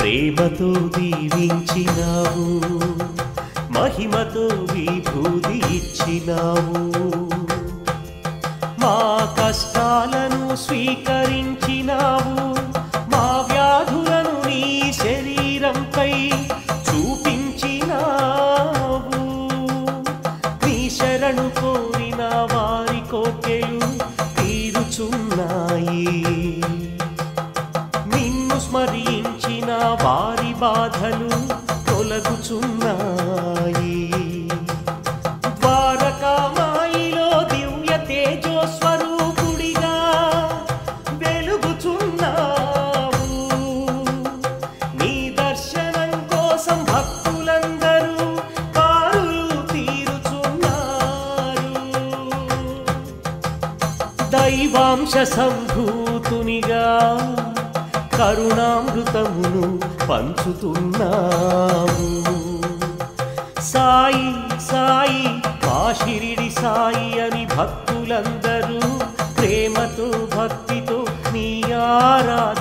ప్రేమతో దీవించినావు, మహిమతో విభూతి ఇచ్చినావు. మా కష్టాలను స్వీకరించినావు, మా వ్యాధులను నీ శరీరంపై చూపించినావు. నీ శరణు కోరిన వారి కోర్కెలు తీరుచున్నాయి. నిన్ను స్మరించిన వారి బాధలు తొలగుచున్నాయి. ద్వారకామాయిలో దివ్య తేజో స్వరూపుడిగా వెలుగుచున్నావు. నీ దర్శనం కోసం భక్తులందరూ బారులు తీరుచున్నారు. దైవాంశ సంభూతునిగా కరుణామృతమును పంచుతున్నాము. సాయి సాయి మా షిరిడి సాయి అని భక్తులందరూ ప్రేమతో భక్తితో నీ ఆరాధన